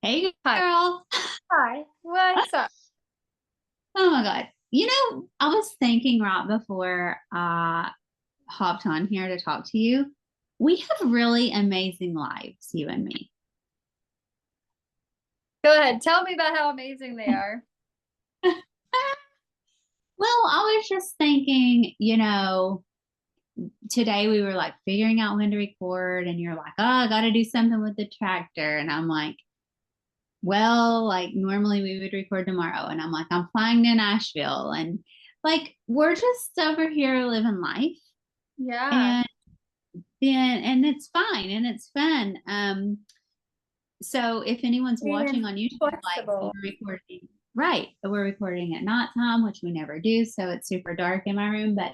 Hey Hi. girl. Hi. What's up? Oh my God. I was thinking right before I hopped on here to talk to you. We have really amazing lives, you and me. Go ahead. Tell me about how amazing they are. Well, I was just thinking, today we were like figuring out when to record, and you're like, oh, I got to do something with the tractor. And I'm like, well, like normally we would record tomorrow. And I'm like, I'm flying to Nashville. And like, we're just over here living life. Yeah. And and it's fine and it's fun. So if anyone's watching Being on YouTube, like flexible. we're recording, right? We're recording at nighttime, which we never do, so it's super dark in my room. But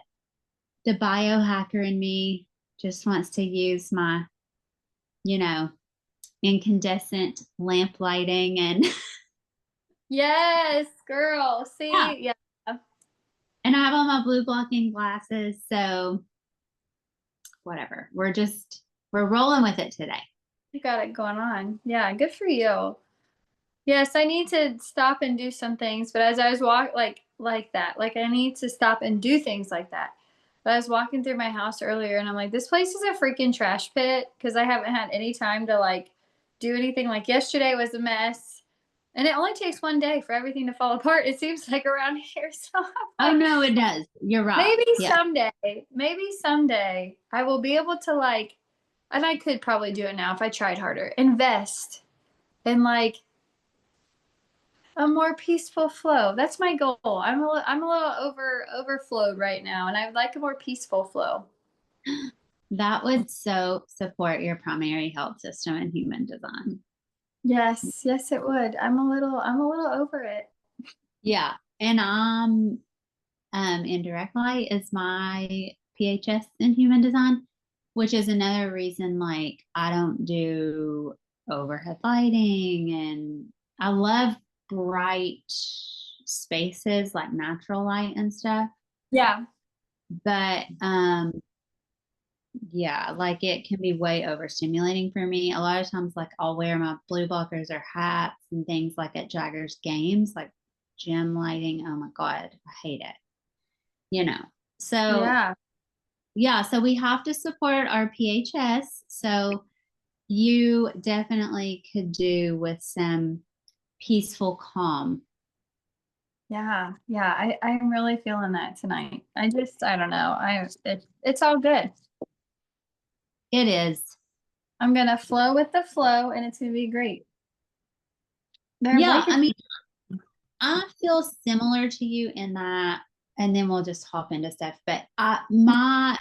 the biohacker in me just wants to use my, you know, incandescent lamp lighting and Yes, girl. yeah. See, yeah. And I have on my blue blocking glasses, so whatever. We're rolling with it today. You got it going on. Yeah, good for you. Yes, I need to stop and do some things, but as I was like that, like I need to stop and do things like that. But I was walking through my house earlier and I'm like, this place is a freaking trash pit because I haven't had any time to like do anything. Like yesterday was a mess. And it only takes one day for everything to fall apart, it seems like around here. So I'm Oh like, no, it does. You're right. maybe Yeah. someday, maybe someday I will be able to like, and I could probably do it now if I tried harder, invest in like a more peaceful flow. That's my goal. I'm a little overflowed right now, and I'd like a more peaceful flow. That would so support your primary health system and human design. Yes, yes, it would. I'm a little over it. Yeah. And indirect light is my PHS in human design, which is another reason like I don't do overhead lighting, and I love bright spaces like natural light and stuff. Yeah, But yeah, like it can be way overstimulating for me. A lot of times, like I'll wear my blue blockers or hats and things like at Jaggers games, like gym lighting. Oh my God, I hate it. You know. So yeah, yeah, so we have to support our PHS. So you definitely could do with some peaceful calm. yeah, yeah. I'm really feeling that tonight. I don't know. It's all good. It is. I'm gonna flow with the flow, and it's gonna be great. Their Yeah, I blankets. mean, I feel similar to you in that, and then we'll just hop into stuff. But my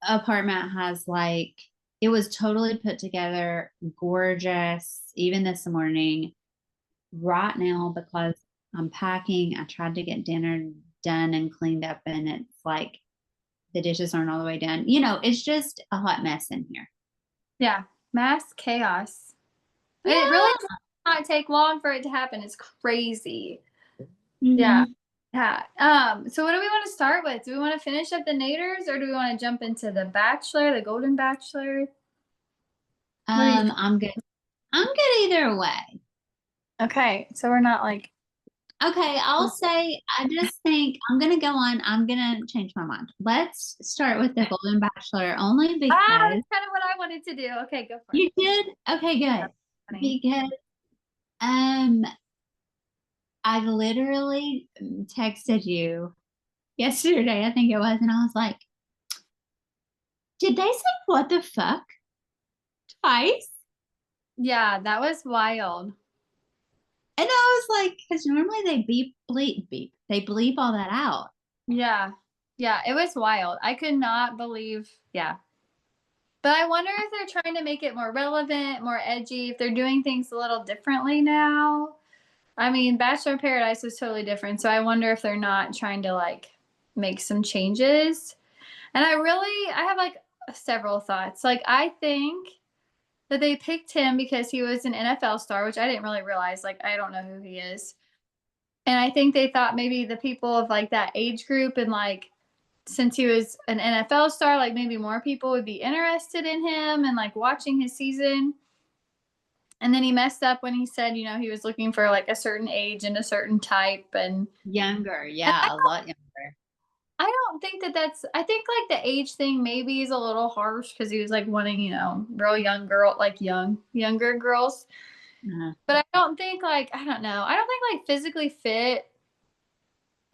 apartment has like it was totally put together, gorgeous, even this morning. Right now, because I'm packing, I tried to get dinner done and cleaned up, and it's like the dishes aren't all the way done. It's just a hot mess in here. Yeah, mass chaos. It really Yeah. does not take long for it to happen. It's crazy. Yeah. Hmm. Yeah. So what do we want to start with? Do we want to finish up the Naders or do we want to jump into the Bachelor, the Golden Bachelor? What do you think? I'm good. I'm good either way. Okay, so we're not like Okay, I'll say I just think I'm gonna change my mind. Let's start with the Golden Bachelor only that's because kind of what I wanted to do. Okay, go for it. you did. Okay, good. That's funny. Because um I literally texted you yesterday, I think it was, and I was like, did they say what the fuck twice? Yeah, that was wild. And I was like, because normally they beep, bleep, beep. They bleep all that out. Yeah. Yeah, it was wild. I could not believe, yeah. But I wonder if they're trying to make it more relevant, more edgy, if they're doing things a little differently now. I mean, Bachelor in Paradise was totally different, so I wonder if they're not trying to like make some changes. And I have like several thoughts. Like, I think that they picked him because he was an NFL star, which I didn't really realize. Like, I don't know who he is. And I think they thought maybe the people of like that age group and like since he was an NFL star, like maybe more people would be interested in him and like watching his season. And then he messed up when he said, you know, he was looking for like a certain age and a certain type. Younger, And yeah, a lot younger. I don't think that I think like the age thing maybe is a little harsh because he was like wanting, you know, real young girl, like younger girls. Uh, But I don't think like, I don't know. I don't think like physically fit,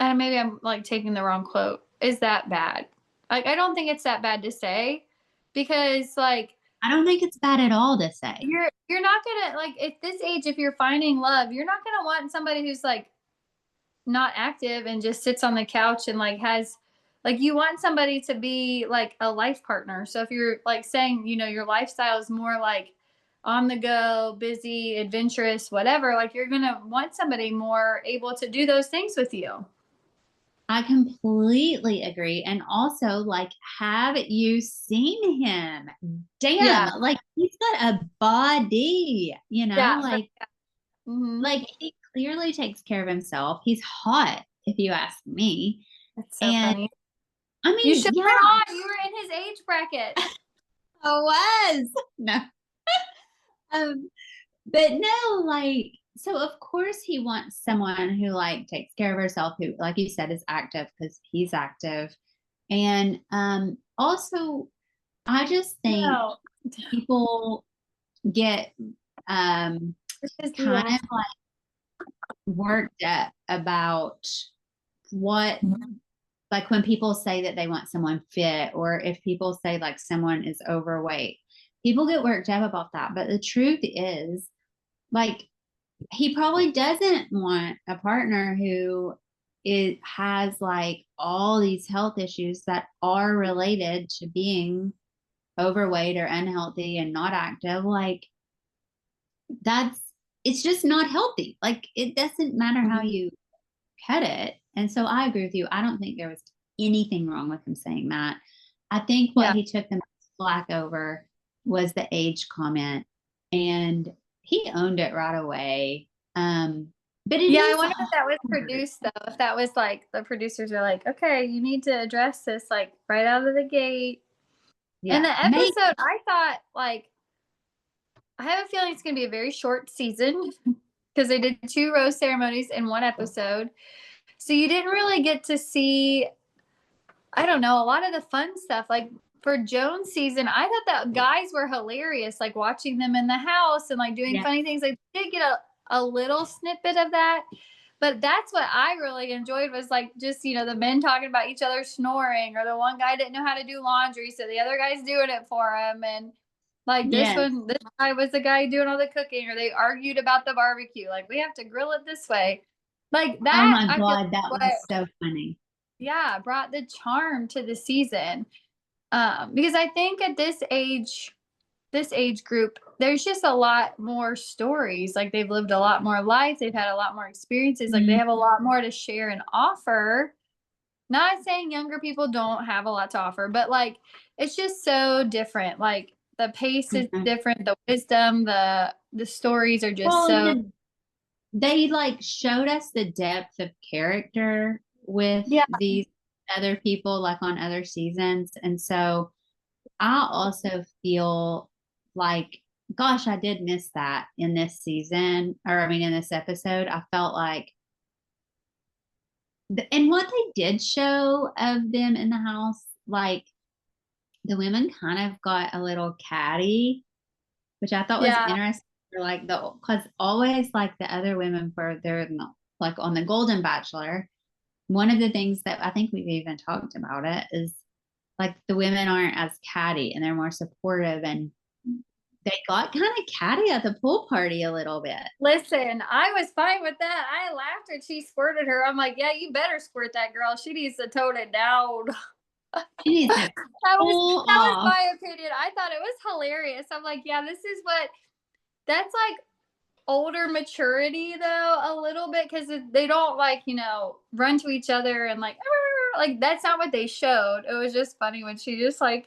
and maybe I'm like taking the wrong quote, is that bad. Like, I don't think it's that bad to say because like, I don't think it's bad at all to say. you're not gonna like at this age, if you're finding love, you're not gonna want somebody who's like not active and just sits on the couch and like has like you want somebody to be like a life partner. So if you're like saying, you know, your lifestyle is more like on the go, busy, adventurous, whatever, like you're gonna want somebody more able to do those things with you. I completely agree. And also, like, have you seen him? Yeah. Damn, like he's got a body, Yeah. Hmm. like he clearly takes care of himself. He's hot, if you ask me. That's so And funny. I You mean, should yeah, have on. You were in his age bracket. I was. No. Um, but no, like, so of course he wants someone who like takes care of herself, who, like you said, is active because he's active. And also I just think No. people get It's just kind deal. of like worked up about what, like when people say that they want someone fit, or if people say like someone is overweight, people get worked up about that. But the truth is, like, he probably doesn't want a partner who has like all these health issues that are related to being overweight or unhealthy and not active. Like, that's, it's just not healthy. Like, it doesn't matter how Mhm. you cut it. And so I agree with you. I don't think there was anything wrong with him saying that. I think what Yeah. he took the most flack over was the age comment, and he owned it right away. But it Yeah, I is wonder if that was hard. produced though. If that was like the producers are like, okay, you need to address this like right out of the gate. And Yeah, the maybe. episode, I thought like I have a feeling it's gonna be a very short season because they did two rose ceremonies in one episode. So you didn't really get to see, I don't know, a lot of the fun stuff. Like for Joan's season, I thought that guys were hilarious, like watching them in the house and like doing Yeah, funny things. I did get a little snippet of that. But that's what I really enjoyed was like just, you know, the men talking about each other snoring, or the one guy didn't know how to do laundry, so the other guy's doing it for him. And like yes. this guy was the guy doing all the cooking, or they argued about the barbecue. Like we have to grill it this way. Like Oh that, my I feel God, that what, was so funny. yeah, brought the charm to the season. Because I think at this age group, there's just a lot more stories. Like they've lived a lot more life. They've had a lot more experiences. Like they Mm, have a lot more to share and offer. Not saying younger people don't have a lot to offer, but like it's just so different. Like the pace is mhm. different, the wisdom, the stories are just Well, so they like showed us the depth of character with yeah, these other people, like on other seasons. And so I also feel like, gosh, I did miss that in this season, or I mean, in this episode. I felt like, and what they did show of them in the house, like the women kind of got a little catty, which I thought was yeah. interesting. Like because always like the other women for their, like on the Golden Bachelor, one of the things that I think we've even talked about it is like the women aren't as catty and they're more supportive, and they got kind of catty at the pool party a little bit. Listen, I was fine with that. I laughed when she squirted her. I'm like, yeah, you better squirt that girl. She needs to tone it down. She needs to cool That was off. my opinion. I thought it was hilarious. I'm like, yeah, this is what that's like older maturity though a little bit because they don't like, you know, run to each other and like like that's not what they showed. It was just funny when she just like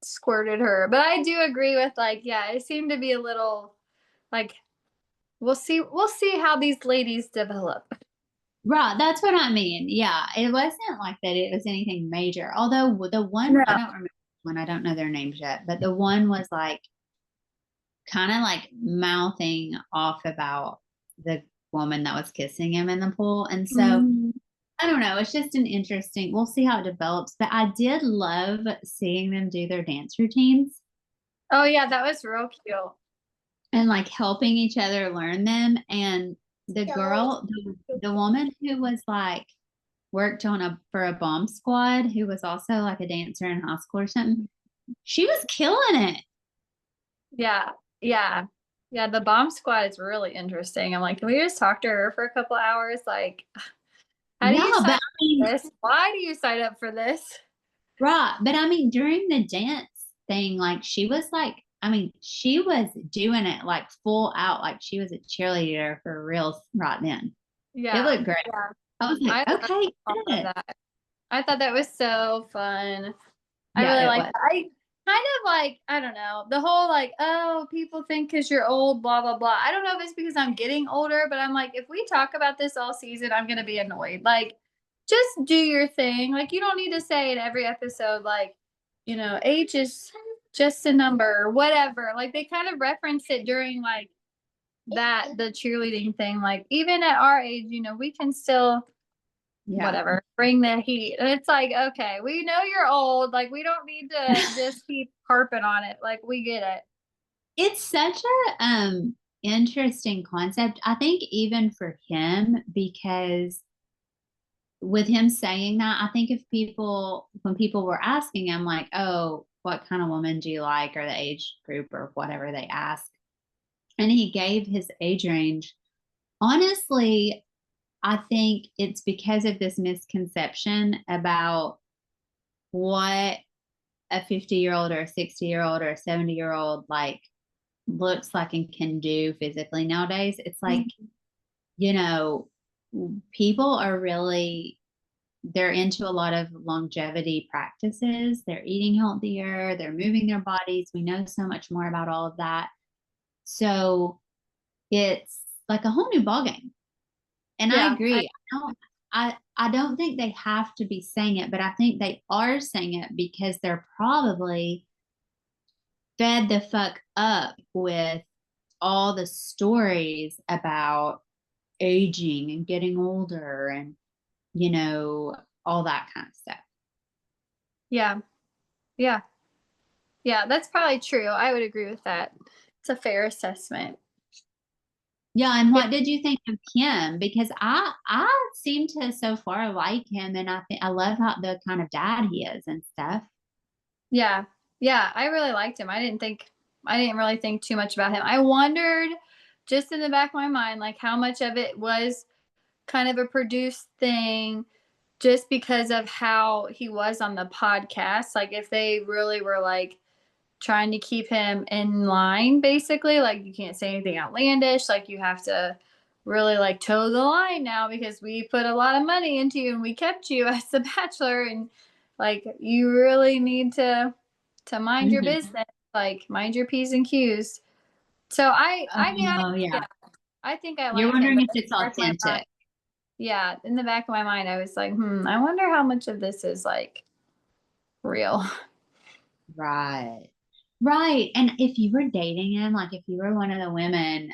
squirted her. But I do agree with like, yeah, it seemed to be a little like we'll see how these ladies develop. Right, that's what I mean. Yeah, it wasn't like that it was anything major. Although the one, No. I don't remember one, I don't know their names yet, but the one was like kind of like mouthing off about the woman that was kissing him in the pool. And so Mhm. I don't know. It's just an interesting, we'll see how it develops. But I did love seeing them do their dance routines Oh yeah, that was real cute. and like helping each other learn them. And the girl, the woman who was like worked on for a bomb squad, who was also like a dancer in high school or something, she was killing it. Yeah, yeah, yeah. The bomb squad is really interesting. I'm like, can we just talk to her for a couple hours? Like, how do Yeah, you sign but up I mean, for this? Why do you sign up for this? right. But I mean, during the dance thing, like she was like, I mean, she was doing it like full out, like she was a cheerleader for real right then. It Yeah, looked great. yeah. I was like, I love okay, all of good. that. I thought that was so fun. I really Yeah, it like was. that. I kind of like, I don't know, the whole like, oh, people think because you're old, blah, blah, blah. I don't know if it's because I'm getting older, but I'm like, if we talk about this all season, I'm going to be annoyed. Like, just do your thing. Like, you don't need to say in every episode, like, age is just a number or whatever. Like, they kind of reference it during like the cheerleading thing. Like, even at our age, we can still Yeah. whatever, bring the heat. And it's like, okay, we know you're old. Like, we don't need to just keep harping on it. Like, we get it. It's such a interesting concept. I think even for him, because with him saying that, I think if people, when people were asking him, like, oh, what kind of woman do you like, or the age group, or whatever they ask, and he gave his age range, honestly, I think it's because of this misconception about what a 50-year-old or a 60-year-old or a 70-year-old like looks like and can do physically nowadays. It's like, Mhm. you know, people are really, they're into a lot of longevity practices. They're eating healthier, they're moving their bodies. We know so much more about all of that. So it's like a whole new ballgame. And I Yeah. agree. I don't think they have to be saying it, but I think they are saying it because they're probably fed the fuck up with all the stories about aging and getting older and, you know, all that kind of stuff. Yeah. Yeah. Yeah. That's probably true. I would agree with that. It's a fair assessment. Yeah, and Yeah. what did you think of him? Because I seem to so far like him, and I think I love how the kind of dad he is and stuff. Yeah. Yeah. I really liked him. I didn't really think too much about him. I wondered just in the back of my mind, like how much of it was kind of a produced thing just because of how he was on the podcast. Like if they really were like trying to keep him in line, basically, like you can't say anything outlandish. Like you have to really like toe the line now because we put a lot of money into you and we kept you as the bachelor and like you really need to mind your Hmm. business, like mind your P's and Q's. So Oh, yeah. yeah, I think I You're like him, wondering but if it's back of my mind, authentic. yeah, in the back of my mind, I was like, I wonder how much of this is like real. Right. Right. And if you were dating him, like if you were one of the women,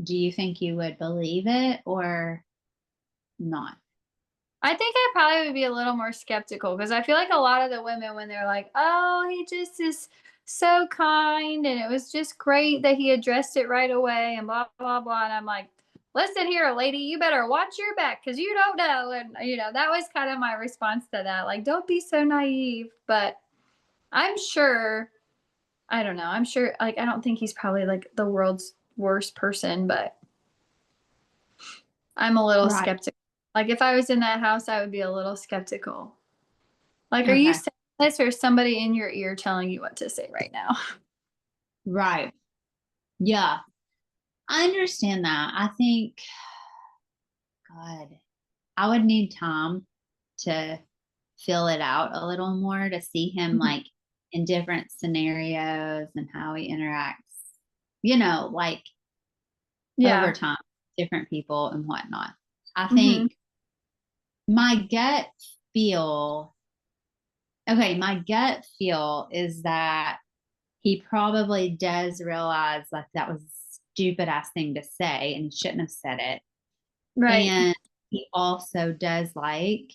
do you think you would believe it or not? I think I probably would be a little more skeptical because I feel like a lot of the women, when they're like, oh, he just is so kind and it was just great that he addressed it right away and blah, blah, blah. And I'm like, listen here, lady, you better watch your back because you don't know. And, that was kind of my response to that. Like, don't be so naive. But I'm sure, I don't know. I'm sure, like, I don't think he's probably like the world's worst person, but I'm a little Right. skeptical. Like, if I was in that house, I would be a little skeptical. Like, are you Okay. saying this or is somebody in your ear telling you what to say right now? Right. Yeah. I understand that. I think, God, I would need time to fill it out a little more to see him Mhm. like in different scenarios and how he interacts, like over Yeah. time, different people and whatnot. I Mhm. think my gut feel, okay, my gut feel is that he probably does realize like that was a stupid ass thing to say and he shouldn't have said it. Right. And he also does like,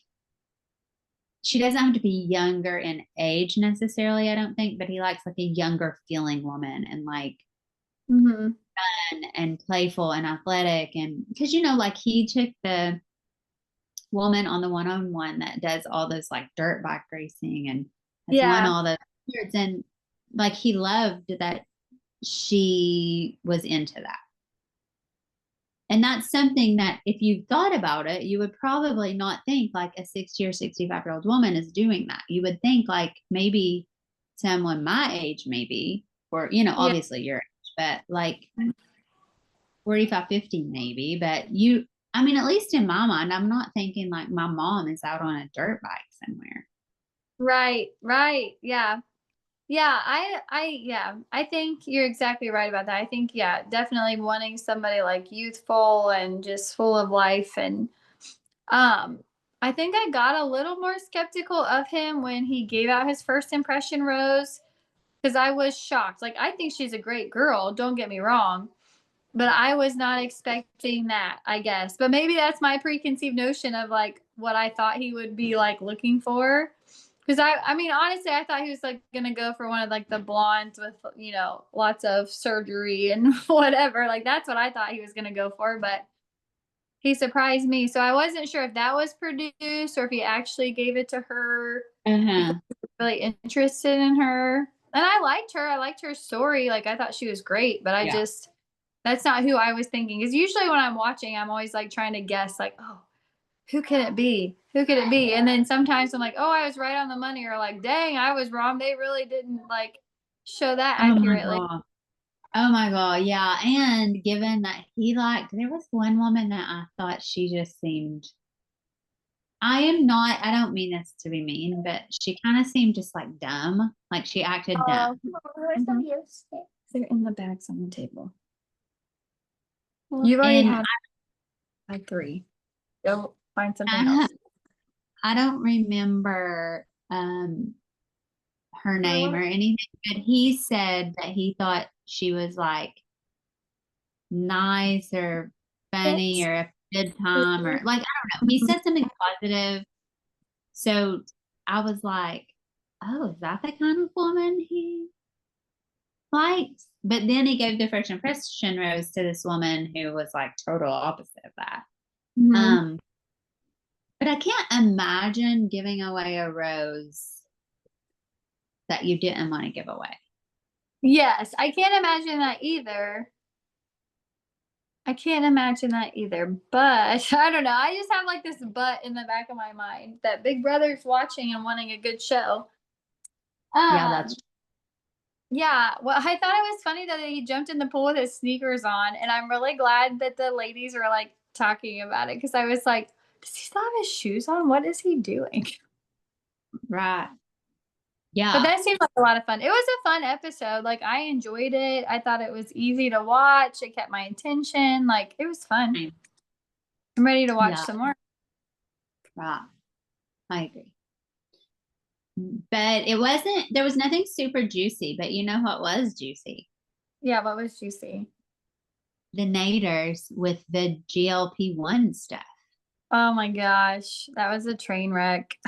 she doesn't have to be younger in age necessarily, I don't think, but he likes like a younger feeling woman and like Mm-hmm. fun and playful and athletic. And because, like he took the woman on the one-on-one that does all those like dirt bike racing and has won Yeah. all those awards. And like he loved that she was into that. And that's something that if you thought about it, you would probably not think like a 60 or 65-year-old woman is doing that. You would think like maybe someone my age, maybe, or, Yeah. obviously your age, but like 45, 50 maybe. But I mean, at least in my mind, I'm not thinking like my mom is out on a dirt bike somewhere. Right. Right. Yeah. Yeah, I think you're exactly right about that. I think, yeah, definitely wanting somebody like youthful and just full of life. And um, I think I got a little more skeptical of him when he gave out his first impression rose because I was shocked. Like, I think she's a great girl, don't get me wrong, but I was not expecting that, I guess. But maybe that's my preconceived notion of like what I thought he would be like looking for. Because I mean, honestly, I thought he was like gonna go for one of like the blondes with lots of surgery and whatever. Like that's what I thought he was gonna go for, but he surprised me. So I wasn't sure if that was produced or if he actually gave it to her because Uh-huh. he was really interested in her. And I liked her. I liked her story. Like I thought she was great, but I Yeah. just that's not who I was thinking. Because usually when I'm watching, I'm always like trying to guess, like, oh, who can it be? Who could it be? And then sometimes I'm like, oh, I was right on the money, or like, dang, I was wrong. They really didn't like show that Oh my accurately. God. Oh my God. Yeah. And given that there was one woman that I thought she just seemed, I don't mean this to be mean, but she kind of seemed just like dumb. Like she acted dumb. Where's the music? They're in the bags on the table. You've already And had three. Go find something I, else. I don't remember her I name want or anything, but he said that he thought she was like nice or funny to or a good time or like, I don't know. He said something positive. So I was like, oh, is that the kind of woman he likes? But then he gave the first impression rose to this woman who was like total opposite of that. Mhm. Um, but I can't imagine giving away a rose that you didn't want to give away. Yes, I can't imagine that either. I can't imagine that either. But I don't know. I just have like this but in the back of my mind that Big Brother's watching and wanting a good show. Yeah, Um, that's yeah, well, I thought it was funny that he jumped in the pool with his sneakers on, and I'm really glad that the ladies were like talking about it because I was like, does he still have his shoes on? What is he doing? right. But Yeah. that seemed like a lot of fun. It was a fun episode. Like I enjoyed it. I thought it was easy to watch. It kept my attention. Like it was fun. I'm ready to watch Yeah, some more. right. I agree. But there was nothing super juicy, but you know what was juicy? Yeah, what was juicy? The Naders with the GLP-1 stuff. Oh my gosh, that was a train wreck.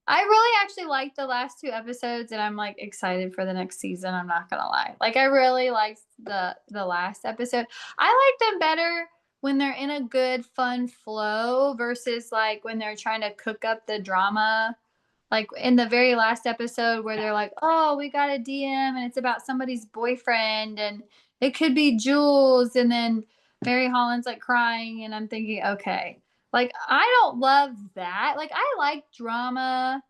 I really actually liked the last two episodes, and I'm like excited for the next season. I'm not gonna lie. Like I really liked the last episode. I like them better when they're in a good fun flow versus like when they're trying to cook up the drama. Like in the very last episode where they're like, "Oh, we got a DM and it's about somebody's boyfriend and it could be Jules," and then Mary Holland's like crying, and I'm thinking, okay, like I don't love that. Like I like drama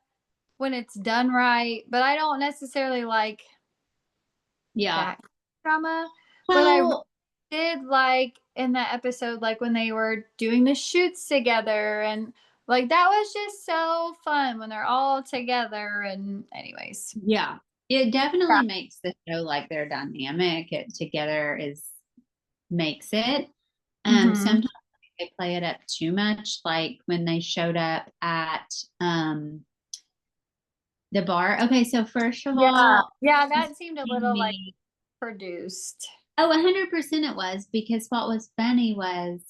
when it's done right, but I don't necessarily like Yeah. that drama. But I Well, did like in that episode, like when they were doing the shoots together, and like that was just so fun when they're all together. And, anyways, yeah. It yeah. definitely makes the show like their dynamic it together is makes it. Hmm. Sometimes they play it up too much, like when they showed up at The bar. Okay, so first of Yeah. all, Yeah, that seemed a little like me. produced. Oh, 100% it was, because what was funny was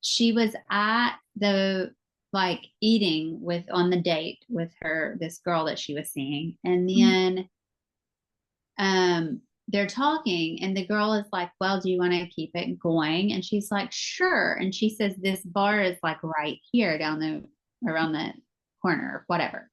she was at the like eating with on the date with her this girl that she was seeing, and then they're talking and the girl is like, well, do you want to keep it going? And she's like, sure. And she says, this bar is like right here down the around the corner or whatever.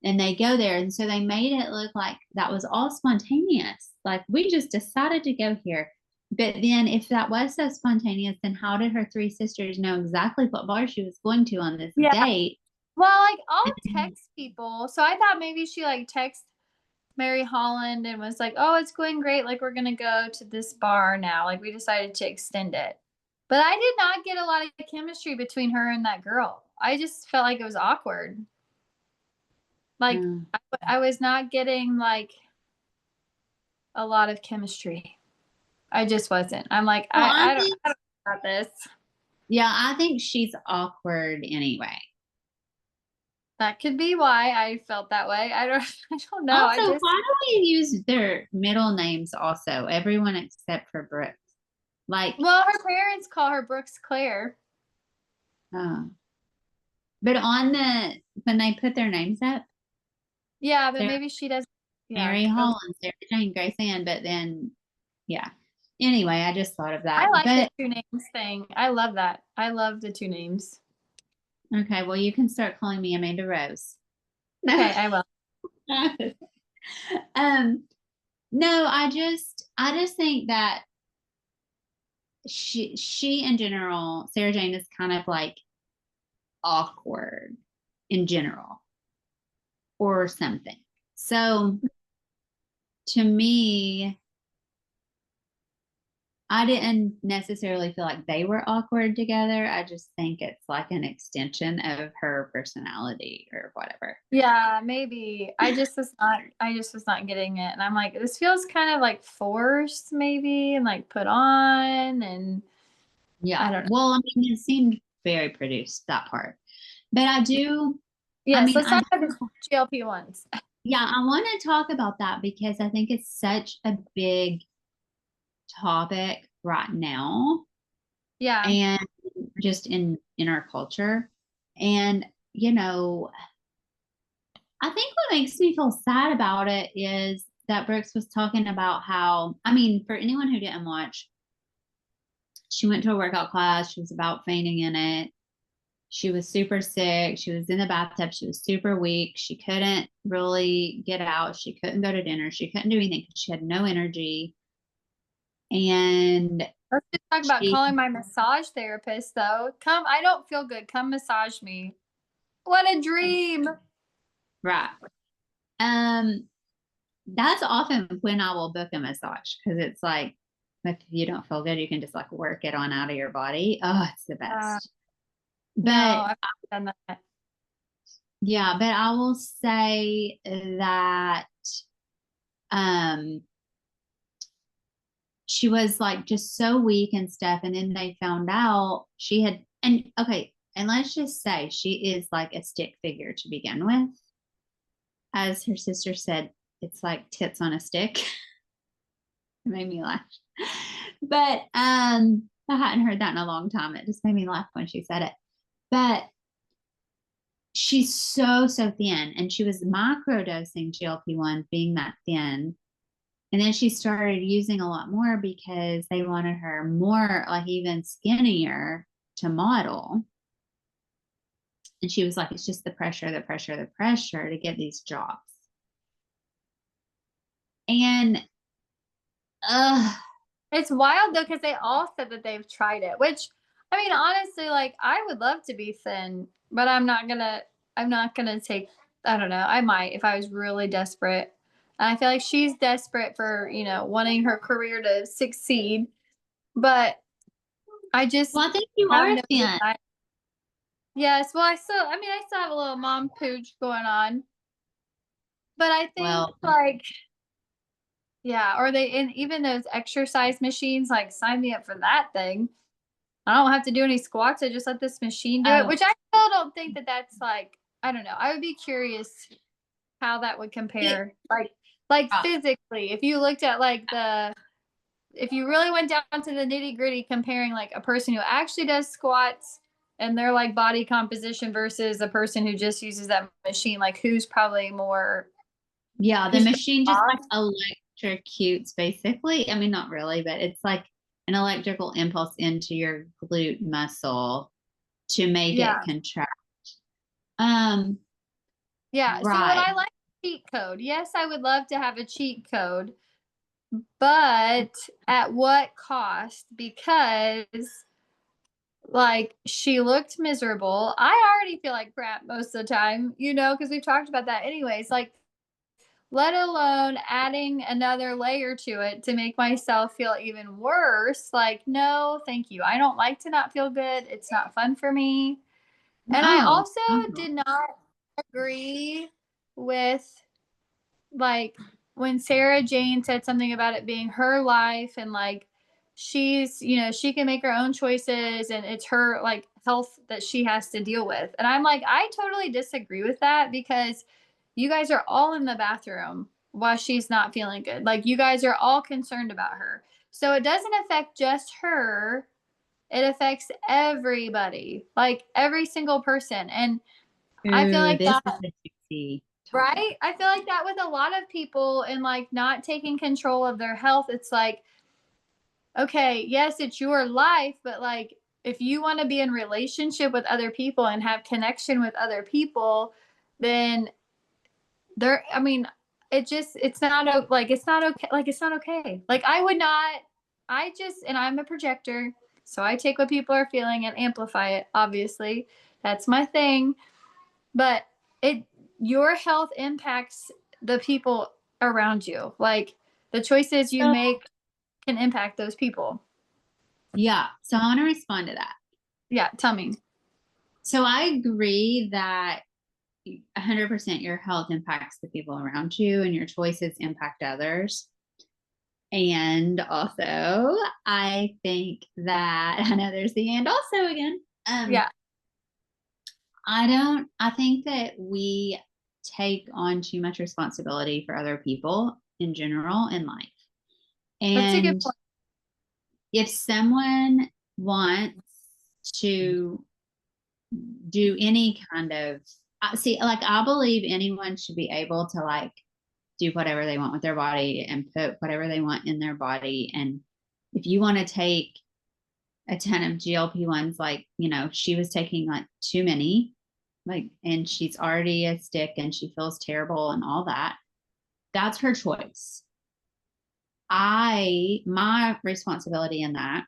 And they go there, and so they made it look like that was all spontaneous, like we just decided to go here. But then if that was so spontaneous, then how did her three sisters know exactly what bar she was going to on this Yeah. date? Well, like I'll text people. So I thought maybe she like texted Mary Holland and was like, "Oh, it's going great. Like we're gonna go to this bar now. Like we decided to extend it." But I did not get a lot of chemistry between her and that girl. I just felt like it was awkward. Like uh, I was not getting like a lot of chemistry. I just wasn't. I'm like, well, I I think, don't know about this. yeah, I think she's awkward anyway. That could be why I felt that way. I don't know. I Also, just why do we use their middle names also? Everyone except for Brooks. Like, well, her parents call her Brooks Claire. uh, but on the when they put their names up, Yeah, but they're maybe she doesn't. Yeah, Mary go. Holland, Sarah Jane, Grace Ann, but then yeah. Anyway, I just thought of I that. like the But two names thing. I love that. I love the two names. okay, well, you can start calling me Amanda Rose. No. Okay, I will. um, no, I just think that she in general, Sarah Jane is kind of like awkward in general or something. So to me, I didn't necessarily feel like they were awkward together. I just think it's like an extension of her personality or whatever. Yeah, maybe. I just was not getting it. And I'm like, this feels kind of like forced maybe and like put on and Yeah. I don't know. Well, I mean, it seemed very produced, that part. But I Yes, mean, let's talk about the GLP-1s. yeah, I want to talk about that because I think it's such a big topic right now Yeah. and just in our culture. And, you know, I think what makes me feel sad about it is that Brooks was talking about how, I mean, for anyone who didn't watch, she went to a workout class. She was about fainting in it. She was super sick. She was in the bathtub. She was super weak. She couldn't really get out. She couldn't go to dinner. She couldn't do anything because she had no energy. And Let's just talk about she, calling my massage therapist though. Come, I don't feel good. Come massage me. What a dream. right. Um, that's often when I will book a massage because it's like if you don't feel good, you can just like work it on out of your body. Oh, it's the Uh, best. no, But I've done that. yeah, but I will say that um she was like just so weak and stuff. And then they found out she had, and okay, and let's just say she is like a stick figure to begin with. As her sister said, it's like tits on a stick. It made me laugh. But I hadn't heard that in a long time. It just made me laugh when she said it. But she's so thin, and she was microdosing GLP-1 being that thin. And then she started using a lot more because they wanted her more, like even skinnier to model. And she was like, it's just the pressure, the pressure, the pressure to get these jobs. And It's wild though, because they all said that they've tried it, which I mean, honestly, like I would love to be thin, but I'm not gonna take, I don't know, I might if I was really desperate. And I feel like she's desperate for, wanting her career to succeed, but I just well, I think you have are no thin. desire. Yes, well, I still have a little mom pooch going on, but I think Well, like, yeah, or and even those exercise machines, like sign me up for that thing. I don't have to do any squats. I just let this machine do it, oh, which I still don't think that that's like, I don't know. I would be curious how that would It, compare. Like uh, physically, if you looked at like if you really went down to the nitty gritty, comparing like a person who actually does squats and their like body composition versus a person who just uses that machine, like who's probably more, yeah, the who's machine just like off? electrocutes basically. I mean, not really, but it's like an electrical impulse into your glute muscle to make it Yeah. contract. Um, Yeah. So would right. I like a cheat code? Yes, I would love to have a cheat code, but at what cost? Because like she looked miserable. I already feel like crap most of the time, because we've talked about that anyways. Like, let alone adding another layer to it to make myself feel even worse. Like, no, thank you. I don't like to not feel good. It's not fun for me. And I No, also no. did not agree with like when Sarah Jane said something about it being her life and like she can make her own choices and it's her like health that she has to deal with. And I'm like, I totally disagree with that because you guys are all in the bathroom while she's not feeling good. Like you guys are all concerned about her. So it doesn't affect just her. It affects everybody, like every single person. And I feel Ooh, like this is that a juicy topic. Right? I feel like that with a lot of people and like not taking control of their health. It's like, okay, yes, it's your life, but like if you want to be in relationship with other people and have connection with other people, then I mean, it's not like it's not okay. Like it's not okay. Like I would not, and I'm a projector, so I take what people are feeling and amplify it, obviously. That's my thing. But it your health impacts the people around you. Like the choices you So, make can impact those people. yeah, so I want to respond to that. Yeah, tell me. So I agree that 100% your health impacts the people around you and your choices impact others. And also, I think that I know there's the and also again. Yeah. I think that we take on too much responsibility for other people in general in life. That's a good And point. if someone wants to do any kind of see, like I believe anyone should be able to like do whatever they want with their body and put whatever they want in their body. And if you want to take a ton of GLP-1s, like, she was taking like too many, like, and she's already a stick and she feels terrible and all that. That's her choice. My responsibility in that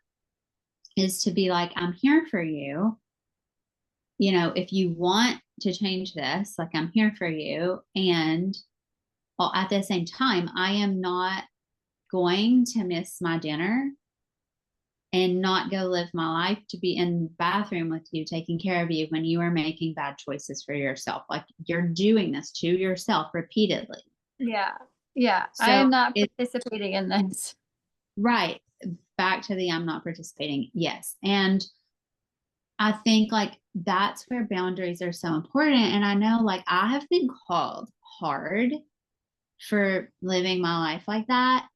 is to be like, I'm here for you. If you want to change this, like, I'm here for you. And well, at the same time, I am not going to miss my dinner and not go live my life to be in the bathroom with you, taking care of you when you are making bad choices for yourself. Like you're doing this to yourself repeatedly. Yeah. Yeah. I So am not it's participating in this. right back to the I'm not participating. Yes. And I think like that's where boundaries are so important. And I know like I have been called hard for living my life like that.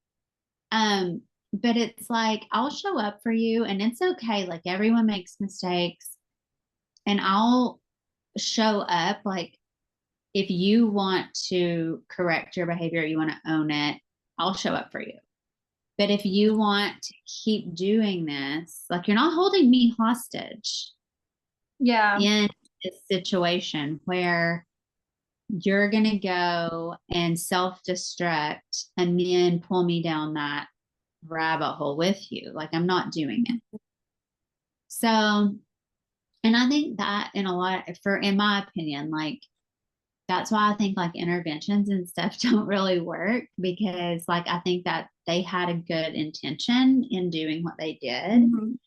Um, but it's like I'll show up for you and it's okay. Like everyone makes mistakes and I'll show up like if you want to correct your behavior, you want to own it, I'll show up for you. But if you want to keep doing this, like you're not holding me hostage Yeah. in this situation where you're going to go and self destruct and then pull me down that rabbit hole with you. Like I'm not doing it. So, and I think that in my opinion, like that's why I think like interventions and stuff don't really work because like I think that they had a good intention in doing what they did. Mhm.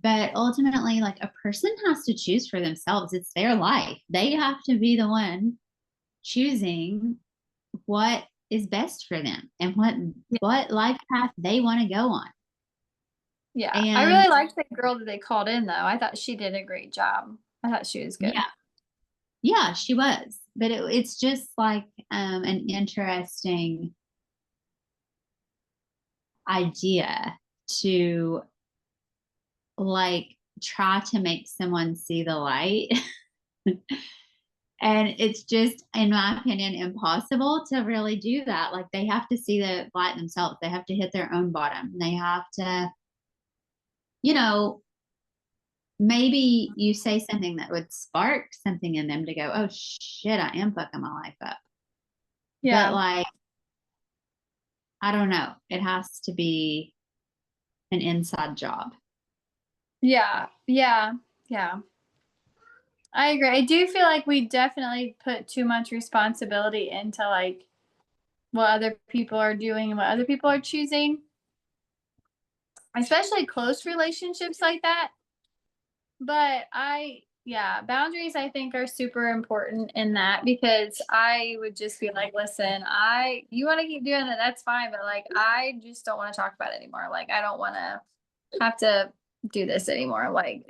But ultimately, like a person has to choose for themselves. It's their life. They have to be the one choosing what is best for them and what life path they want to go on. Yeah. I And really liked the girl that they called in though. I thought she did a great job. I thought she was good. yeah, yeah, she was. but it's just like an interesting idea to like try to make someone see the light. And it's just, in my opinion, impossible to really do that. Like they have to see the light themselves. They have to hit their own bottom. They have to, you know, maybe you say something that would spark something in them to go, oh shit, I am fucking my life up. But Yeah. like, I don't know. It has to be an inside job. Yeah. Yeah. Yeah. I agree. I do feel like we definitely put too much responsibility into like what other people are doing and what other people are choosing, especially close relationships like that. But yeah, boundaries I think are super important in that because I would just be like, listen, you want to keep doing it, that's fine, but like I just don't want to talk about it anymore. Like I don't want to have to do this anymore. Like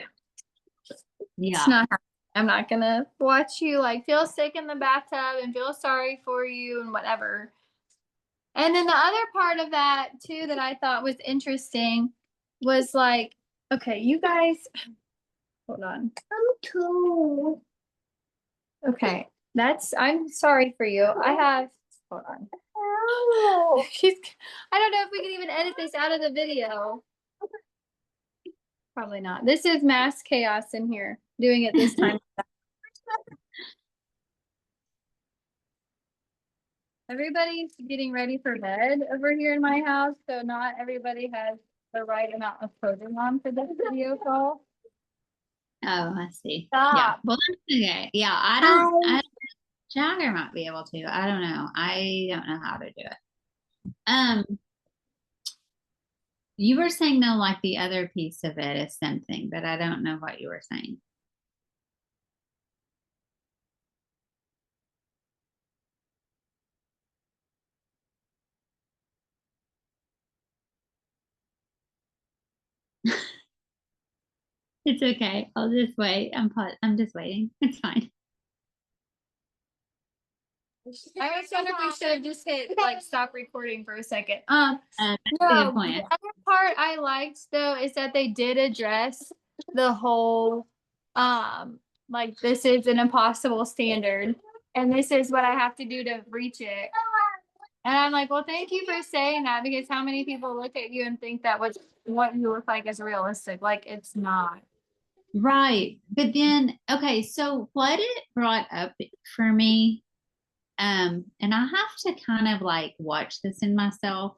it's Yeah. not happening. I'm not gonna watch you like feel sick in the bathtub and feel sorry for you and whatever. And then the other part of that too that I thought was interesting was like, okay, you guys, hold on. I'm too. Okay, I'm sorry for you. Hold on. She's, I don't know if we can even edit this out of the video. Probably not. This is mass chaos in here doing it this time. Everybody's getting ready for bed over here in my house, so not everybody has the right amount of clothing on for this video call. Oh, I see. Stop. Yeah. Well, that's okay. Yeah, Jagger might be able to. I don't know. I don't know how to do it. Um, you were saying though, like the other piece of it is something, but I don't know what you were saying. It's okay. I'll just wait. I'm just waiting. It's fine. I was wondering if we should have just hit like stop recording for a second. That's a good No, point. the other part I liked though is that they did address the whole like this is an impossible standard and this is what I have to do to reach it. And I'm like, well, thank you for saying that because how many people look at you and think that what you look like is realistic? Like it's not. Right. But then, okay, so what it brought up for me, and I have to kind of like watch this in myself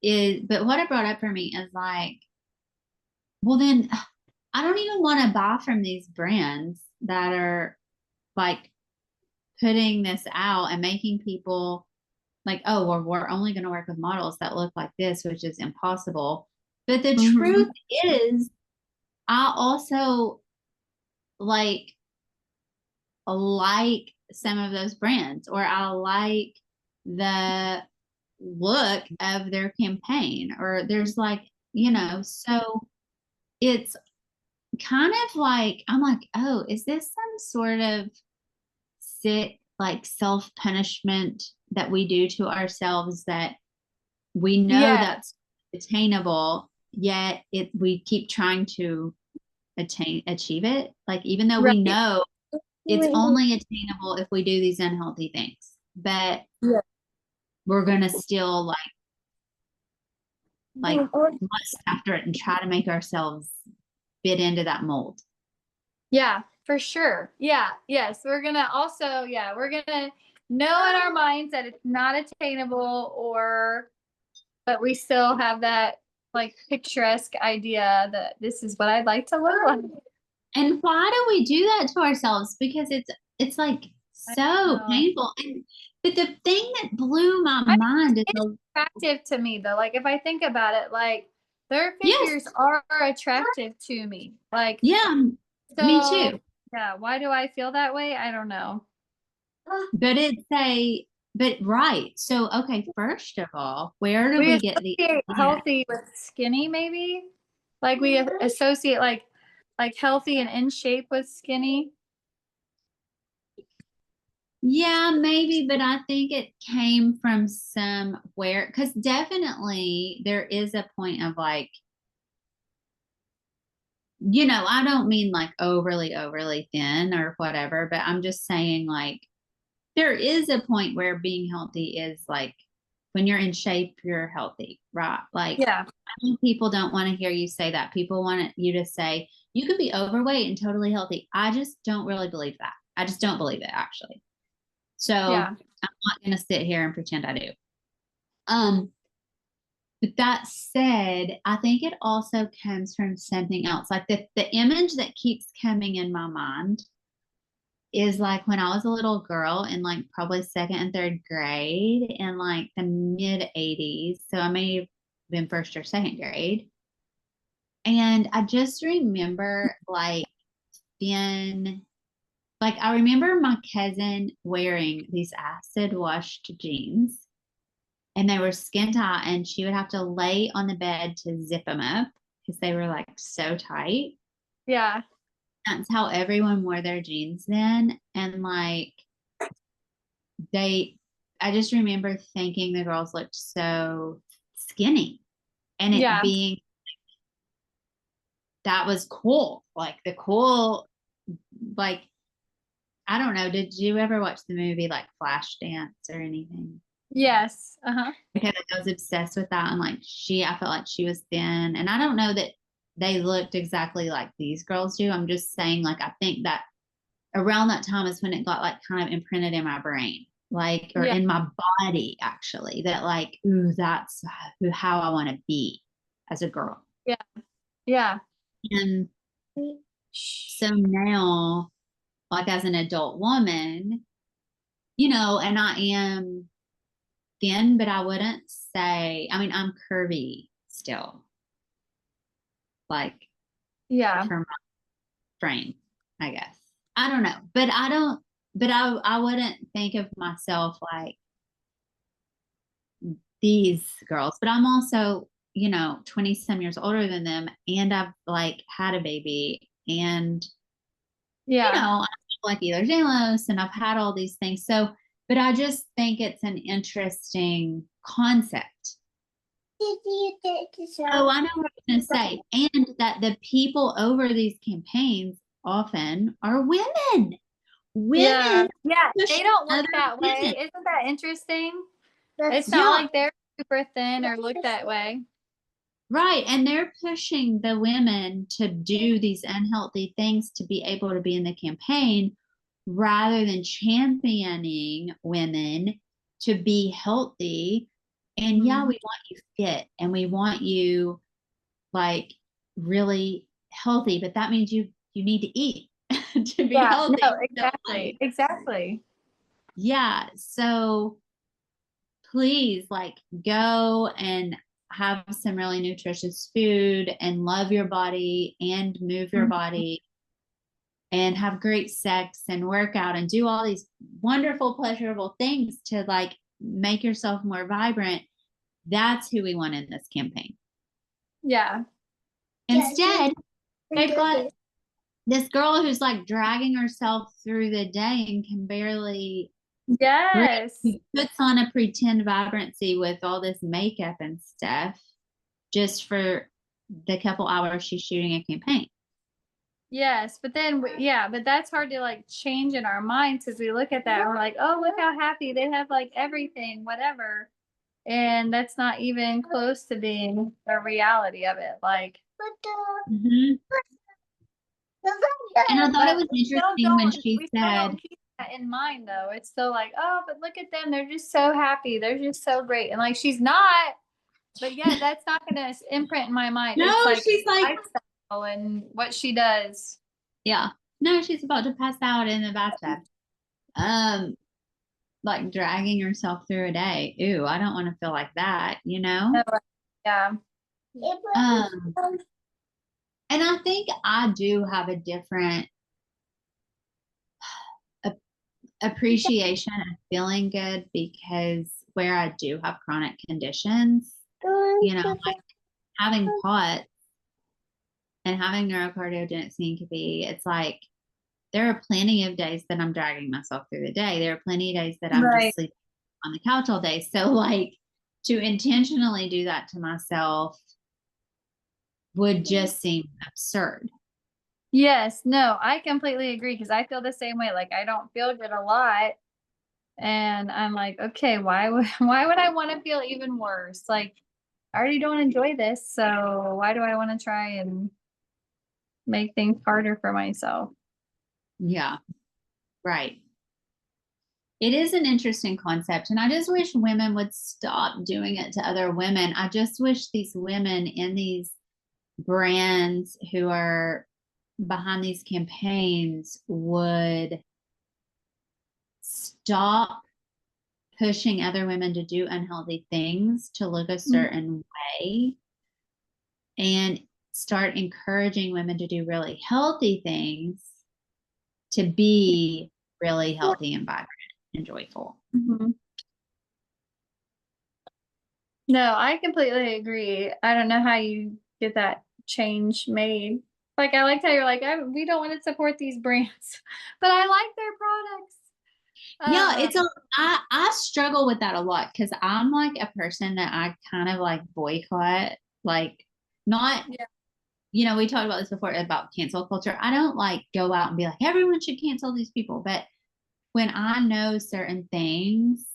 but what it brought up for me is like, well, then I don't even want to buy from these brands that are like putting this out and making people like, oh, well, we're only going to work with models that look like this, which is impossible. But the Mm-hmm. truth is, I also like some of those brands, or I like the look of their campaign, or there's like, so it's kind of like, I'm like, oh, is this some sort of sick, like self punishment that we do to ourselves that we know Yeah. that's attainable, yet we keep trying to achieve it. Like, even though we Right. know it's only attainable if we do these unhealthy things, but Yeah. we're gonna still like lust after it and try to make ourselves fit into that mold. Yeah, for sure. Yeah. Yes. We're gonna know in our minds that it's not attainable but we still have that like picturesque idea that this is what I'd like to look like. And why do we do that to ourselves? Because it's like so painful. But the thing that blew my I mind is it's attractive to me though. Like if I think about it, like their yes, figures are attractive to me. Like yeah, me so too. yeah, why do I feel that way? I don't know. But right. So okay, first of all, where do We we get the associate idea? healthy with skinny, maybe. Like we associate like healthy and in shape with skinny. Yeah, maybe, but I think it came from somewhere because definitely there is a point of like, I don't mean like overly thin or whatever, but I'm just saying like there is a point where being healthy is like when you're in shape, you're healthy, right? Like Yeah. I think people don't want to hear you say that. People want you to say you could be overweight and totally healthy. I just don't really believe that. I just don't believe it actually. So Yeah. I'm not going to sit here and pretend I do. Um, but that said, I think it also comes from something else. Like the image that keeps coming in my mind is like when I was a little girl in like probably second and third grade in like the mid 80s. So I may have been first or second grade. And I just remember like being like, I remember my cousin wearing these acid washed jeans and they were skin tight and she would have to lay on the bed to zip them up because they were like so tight. Yeah. That's how everyone wore their jeans then. And like they, I just remember thinking the girls looked so skinny and it Yeah. being that was cool. Like the cool, like, I don't know. Did you ever watch the movie like Flashdance or anything? Yes. Uh-huh. Because I was obsessed with that. And like I felt like she was thin. And I don't know that they looked exactly like these girls do. I'm just saying, like, I think that around that time is when it got like kind of imprinted in my brain, like, or Yeah. in my body, actually, that like, ooh, that's how I want to be as a girl. Yeah. Yeah. And so now, like, as an adult woman, and I am thin, but I wouldn't say, I mean, I'm curvy still, like Yeah. for my frame, I guess. I don't know, but I don't, but I wouldn't think of myself like these girls, but I'm also, 20 some years older than them. And I've like had a baby and, Yeah. I'm like either jealous and I've had all these things. So, but I just think it's an interesting concept. Oh, I know what I was going to say. And that the people over these campaigns often are women. Yeah. Women Yeah. push They don't look other that women. way. Isn't that interesting? It's not Yeah, like they're super thin or look that way. right. And they're pushing the women to do these unhealthy things to be able to be in the campaign rather than championing women to be healthy. And yeah, Mhm. we want you fit and we want you like really healthy, but that means you need to eat to be Yeah. No, healthy. So exactly. like, Exactly. yeah. So please like go and have some really nutritious food and love your body and move your Mhm. body and have great sex and work out and do all these wonderful pleasurable things to like make yourself more vibrant. That's who we want in this campaign. Yeah. Instead, they've got this girl who's like dragging herself through the day and can barely breathe. Yes. Who puts on a pretend vibrancy with all this makeup and stuff just for the couple hours she's shooting a campaign. Yes, but then yeah, but that's hard to like change in our minds because we look at that and we're like, oh, look how happy they have like everything, whatever. And that's not even close to being the reality of it. Like, Mhm. And I thought it but was we still interesting when don't she we still said, don't keep that in mind though. It's still like, oh, but look at them, they're just so happy, they're just so great. And like she's not, but yeah, that's not gonna imprint in my mind. It's no, like she's like, lifestyle and what she does. yeah, no, she's about to pass out in the bathtub. Um, like dragging herself through a day. Ooh, I don't want to feel like that, you know? No, yeah. Um, and I think I do have a different a- appreciation of feeling good because where I do have chronic conditions, like having POTS and having neurocardiogenic syncope, it's like there are plenty of days that I'm dragging myself through the day. There are plenty of days that I'm just Right. sleeping on the couch all day. So like to intentionally do that to myself would just seem absurd. Yes, no, I completely agree because I feel the same way. Like I don't feel good a lot. And I'm like, okay, why would I want to feel even worse? Like I already don't enjoy this, so why do I want to try and make things harder for myself? Yeah, right. It is an interesting concept. And I just wish women would stop doing it to other women. I just wish these women in these brands who are behind these campaigns would stop pushing other women to do unhealthy things to look a Mm. certain way and start encouraging women to do really healthy things to be really healthy and vibrant and joyful. Mhm. No, I completely agree. I don't know how you get that change made. Like I liked how you're like, we don't want to support these brands, but I like their products. Yeah, Uh, I struggle with that a lot because I'm like a person that I kind of like boycott, like not, yeah, we talked about this before about cancel culture. I don't like go out and be like, everyone should cancel these people. But when I know certain things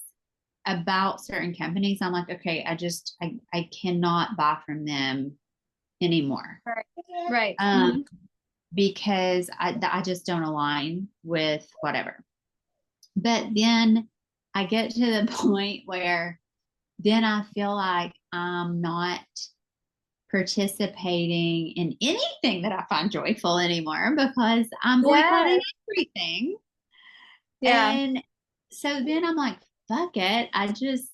about certain companies, I'm like, okay, I cannot buy from them anymore. right, right. Um, because I just don't align with whatever. But then I get to the point where then I feel like I'm not participating in anything that I find joyful anymore because I'm boycotting Yes, everything. yeah, And so then I'm like, fuck it. I just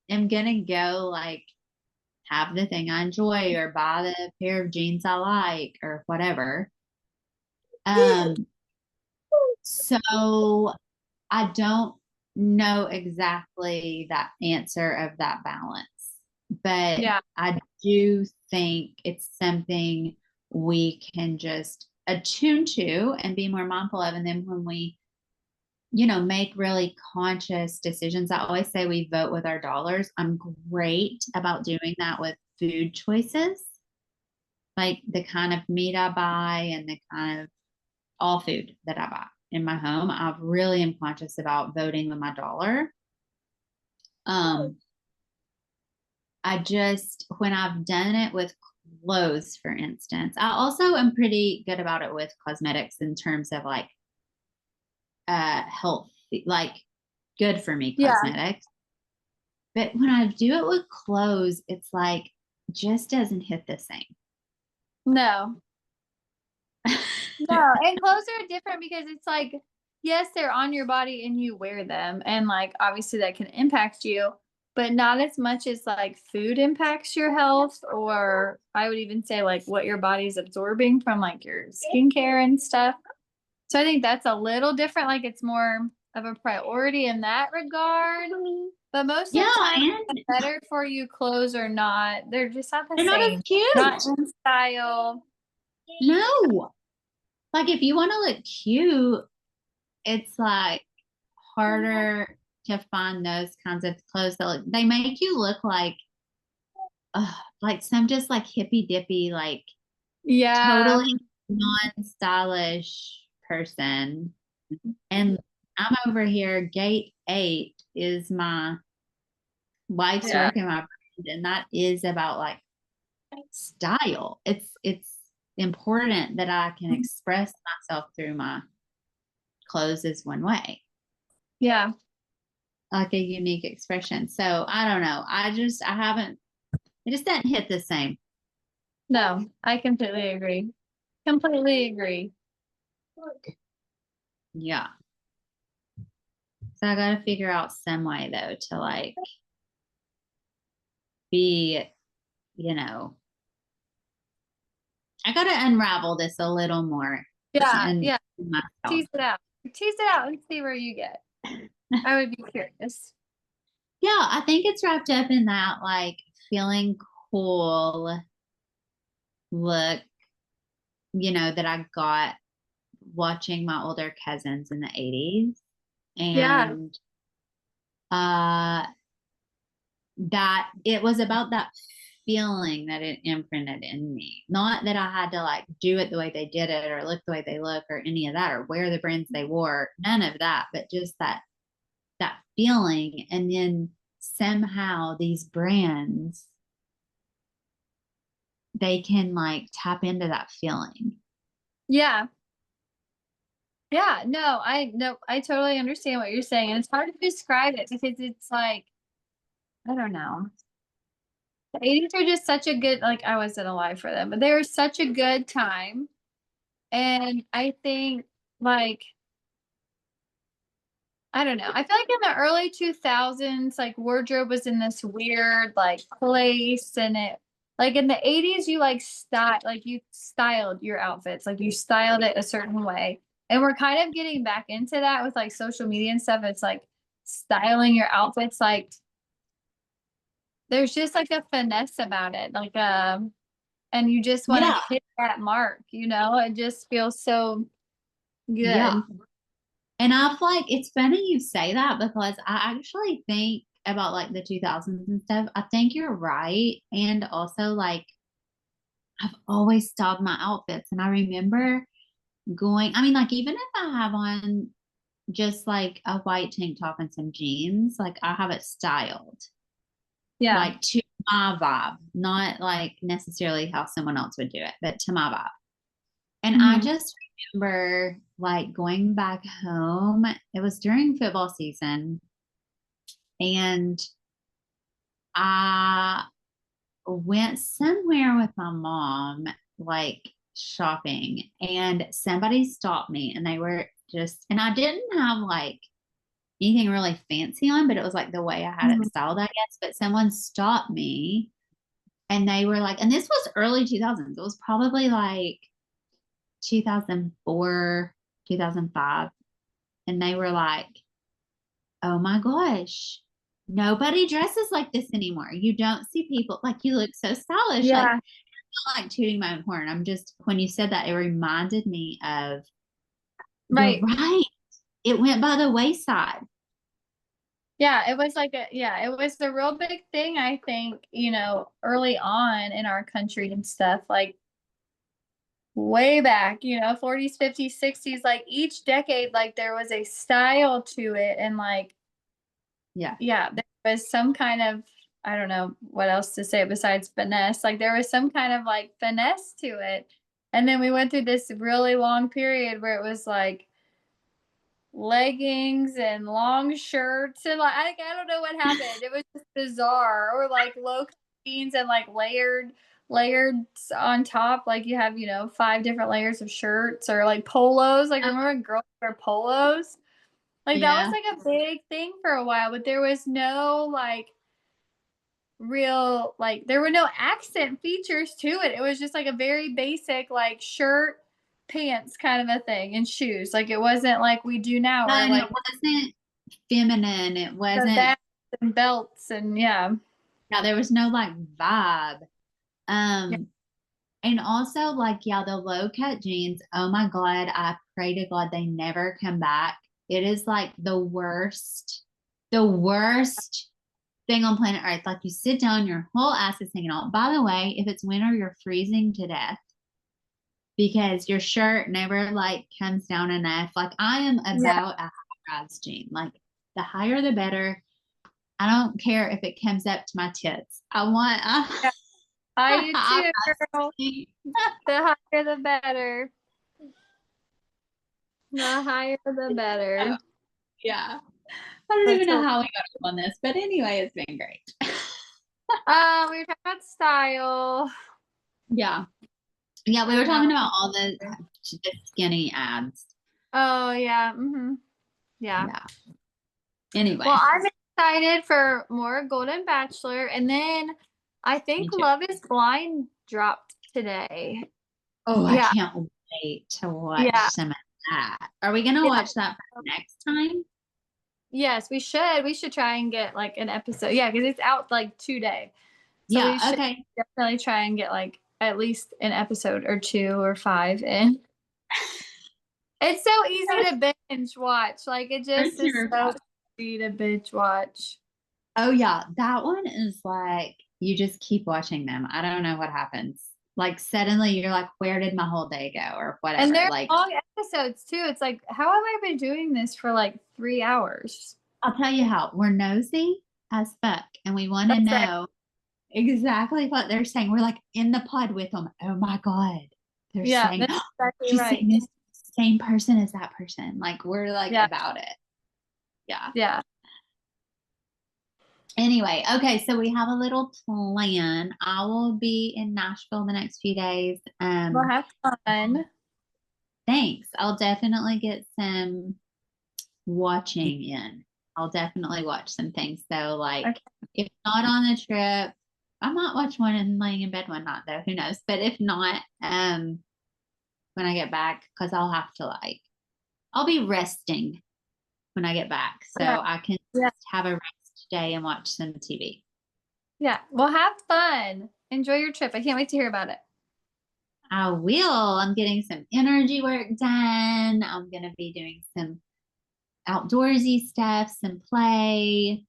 am going to go like have the thing I enjoy or buy the pair of jeans I like or whatever. Um, so I don't know exactly that answer of that balance, but yeah, I do think it's something we can just attune to and be more mindful of. And then when we, make really conscious decisions, I always say we vote with our dollars. I'm great about doing that with food choices, like the kind of meat I buy and the kind of all food that I buy in my home. I really am conscious about voting with my dollar. Um, I just, when I've done it with clothes, for instance, I also am pretty good about it with cosmetics in terms of like health, like good for me yeah. cosmetics. But when I do it with clothes, it's like just doesn't hit the same. No, no, and clothes are different because it's like, yes, they're on your body and you wear them, and like obviously that can impact you, but not as much as like food impacts your health, or I would even say like what your body's absorbing from like your skincare and stuff. So I think that's a little different. Like it's more of a priority in that regard. But most of Yeah, the time, and the better for you clothes are not, they're just not the they're not as same. Not cute. in style. No. Like if you want to look cute, it's like harder to find those kinds of clothes that they make you look like some just like hippy dippy, like Yeah. totally non-stylish person. And I'm over here, gate 8 is my life's Yeah. work in my brand, and that is about like style. It's important that I can express myself through my clothes is one way, Yeah. like a unique expression. So I don't know. I haven't, it just doesn't hit the same. No, I completely agree. Completely agree. Yeah. So I got to figure out some way though to like be, you know, I got to unravel this a little more Yeah. in Yeah. myself. Tease it out. Tease it out and see where you get. I would be curious. Yeah, I think it's wrapped up in that like feeling cool look, that I got watching my older cousins in the 80s. Yeah. And uh that it was about that feeling that it imprinted in me. Not that I had to like do it the way they did it or look the way they look or any of that or wear the brands they wore. None of that, but just that feeling. And then somehow these brands, they can like tap into that feeling. Yeah. Yeah. No, I totally understand what you're saying. And it's hard to describe it because it's like, I don't know. The 80s are just such a good, like, I wasn't alive for them, but they were such a good time. And I think, like, I don't know. I feel like in the early 2000s, like, wardrobe was in this weird, like, place. And it, like, in the 80s, you styled your outfits, like, you styled it a certain way. And we're kind of getting back into that with, like, social media and stuff. It's like styling your outfits, like, there's just like a finesse about it. Like, and you just want to Yeah. hit that mark, it just feels so Yeah. good. And I feel like it's funny you say that because I actually think about like the 2000s and stuff. I think you're right. And also, like, I've always styled my outfits. And I remember I mean, like, even if I have on just like a white tank top and some jeans, like, I have it styled Yeah. like to my vibe, not like necessarily how someone else would do it, but to my vibe. And I Mhm. just remember like going back home. It was during football season, and I went somewhere with my mom, like shopping, and somebody stopped me and they were and I didn't have like anything really fancy on, but it was like the way I had it Mhm. styled, I guess. But someone stopped me and they were like, and this was early 2000s. It was probably like 2004, 2005. And they were like, oh my gosh, nobody dresses like this anymore. You don't see people like you look so stylish. Like, Yeah. not like tooting my own horn. I'm just, when you said that, it reminded me of, you're Right. right. It went by the wayside. Yeah. It was the real big thing, I think, early on in our country and stuff, like way back, 40s, 50s, 60s, like each decade, like there was a style to it. And like, Yeah. yeah, there was some kind of, I don't know what else to say besides finesse. Like there was some kind of like finesse to it. And then we went through this really long period where it was like leggings and long shirts and like I don't know what happened. It was just bizarre. Or like low cut jeans and like layered on top. Like you have, 5 different layers of shirts or like polos. Like remember when girls wear polos? Like that was Yeah. like a big thing for a while, but there was no like real like there were no accent features to it. It was just like a very basic like shirt, pants kind of a thing and shoes. Like it wasn't like we do now or And it like wasn't feminine. It the wasn't, bags and belts and yeah. yeah, there was no like vibe. Yeah. Um, and also like, yeah, the low cut jeans. Oh my God. I pray to God they never come back. It is like the worst thing on planet Earth. Like, you sit down, your whole ass is hanging out. By the way, if it's winter, you're freezing to death because your shirt never like comes down enough. Like, I am Yeah. about a high rise jean. Like, the higher the better. I don't care if it comes up to my tits. I want Yeah. I a do high too, rise girl. jean. The higher the better. The higher the better. Yeah. I don't That's even know a how we got up on this, but anyway, it's been great. we were talking about style. Yeah. Yeah, we were Uh, talking about all the skinny ads. oh yeah. Yeah. Yeah. Well, Anyway, I'm excited for more Golden Bachelor, and then I me think too. Love is Blind dropped today. Oh, I Yeah, can't wait to watch yeah, some of that. Are we gonna yeah. watch that for next time? Yes, we should. We should try and get like an episode. Yeah, because it's out like today, so we Yeah, should okay. definitely try and get like at least an episode or two or five in. It's so easy to binge watch. Like it For just is sure. so easy to binge watch. Oh yeah, that one is like you just keep watching them. I don't know what happens. Like suddenly you're like, where did my whole day go or And whatever. they're Like long episodes too. It's like, how have I been doing this for like 3 hours? I'll tell you how we're nosy as fuck and we want to That's right. know exactly what they're saying. We're like in the pod with them. Oh my God. They're Yeah, saying, that's oh, exactly she's right. saying this same person as that person. Like we're like Yeah, about it. Yeah. yeah. Anyway, okay, so we have a little plan. I will be in Nashville the next few days. Well, have fun. Thanks. I'll definitely get some watching in. I'll definitely watch some things though. Like Okay. if not on the trip, I might watch one and laying in bed one night though. Who knows? But if not, when I get back, because I'll have to like I'll be resting when I get back. So Okay. I can Yeah. just have a rest day and watch some TV. Yeah. Well, have fun. Enjoy your trip. I can't wait to hear about it. I will. I'm getting some energy work done. I'm gonna be doing some outdoorsy stuff, some play,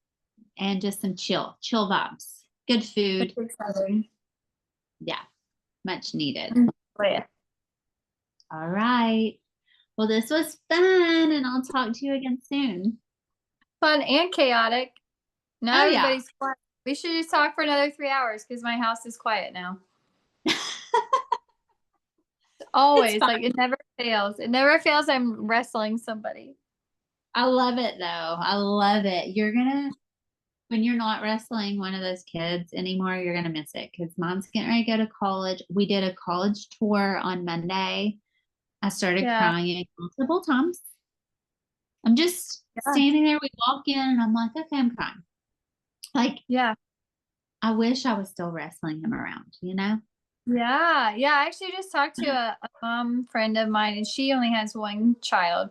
and just some chill vibes. Good That's food. exciting. Yeah, much needed. Enjoy it. All right. Well, this was fun, and I'll talk to you again soon. Fun and chaotic. Now Oh, yeah. everybody's quiet. We should just talk for another 3 hours because my house is quiet now. It's Always. fine. Like it never fails. It never fails. I'm wrestling somebody. I love it, though. I love it. When you're not wrestling one of those kids anymore, you're going to miss it because mom's getting ready to go to college. We did a college tour on Monday. I started Yeah. crying multiple times. I'm just Yeah. standing there. We walk in, and I'm like, okay, I'm crying. Like, Yeah. I wish I was still wrestling him around, you know? Yeah. Yeah. I actually just talked to a mom friend of mine and she only has one child.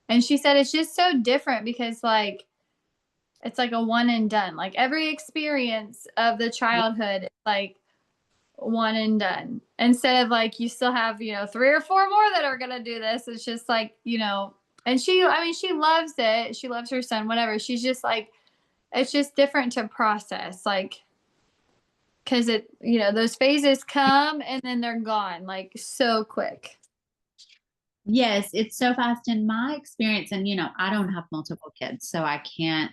And she said it's just so different because like it's like a one and done. Like every experience of the childhood is like one and done. Instead of like you still have, 3 or 4 more that are gonna do this. It's just like, and she loves it. She loves her son, whatever. She's just like, it's just different to process. Like because those phases come and then they're gone like so quick. Yes, it's so fast in my experience. And, I don't have multiple kids, so I can't,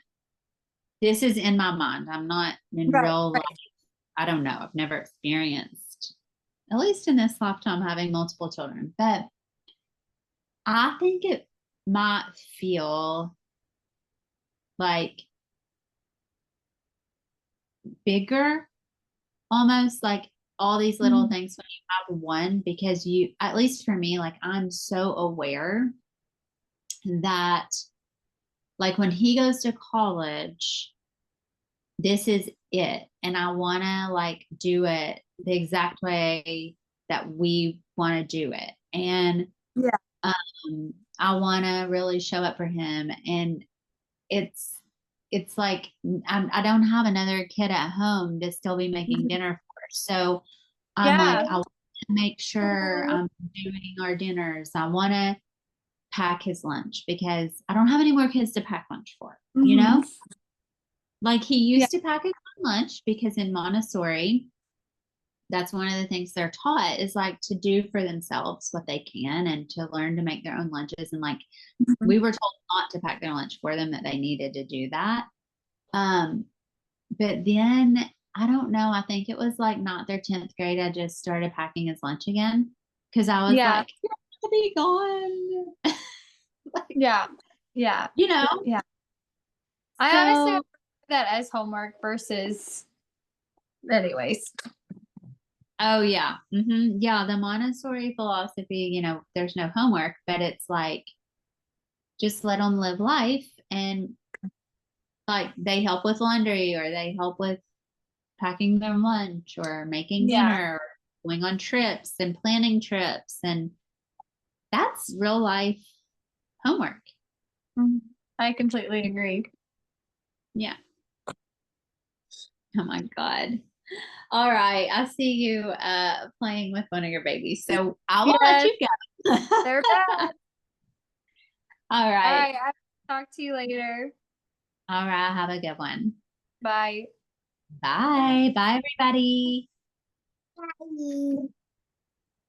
this is in my mind. I'm not in Right. real life. I don't know. I've never experienced, at least in this lifetime, having multiple children. But I think it might feel like bigger, almost like all these little Mhm. things when you have one, because you, at least for me, like I'm so aware that like when he goes to college, this is it. And I want to like do it the exact way that we want to do it. And Yeah. I want to really show up for him. And it's, it's like I don't have another kid at home to still be making Mhm. dinner for. So I'm like, Yeah. I want to make sure I'm doing our dinners. I want to pack his lunch because I don't have any more kids to pack lunch for, you Mhm. know? Like he Yeah. used to pack his own lunch because in Montessori, that's one of the things they're taught is like to do for themselves what they can and to learn to make their own lunches. And like Mhm. we were told not to pack their lunch for them, that they needed to do that. Um, but then I don't know, I think it was like not their 10th grade. I just started packing his lunch again because I was Yeah. like, you're gonna be gone. Like, Yeah. Yeah. you know, Yeah. I honestly so would prefer that as homework versus anyways. oh yeah. Yeah, the Montessori philosophy, there's no homework, but it's like just let them live life and like they help with laundry or they help with packing their lunch or making Yeah. dinner or going on trips and planning trips and that's real life homework. Mhm. I completely agree. Yeah. Oh my God. All right. I see you playing with one of your babies. So I will let Yes, you go. they're bad. All All right. right. I'll talk to you later. All right. Have a good one. Bye. Bye. Bye, everybody. Bye.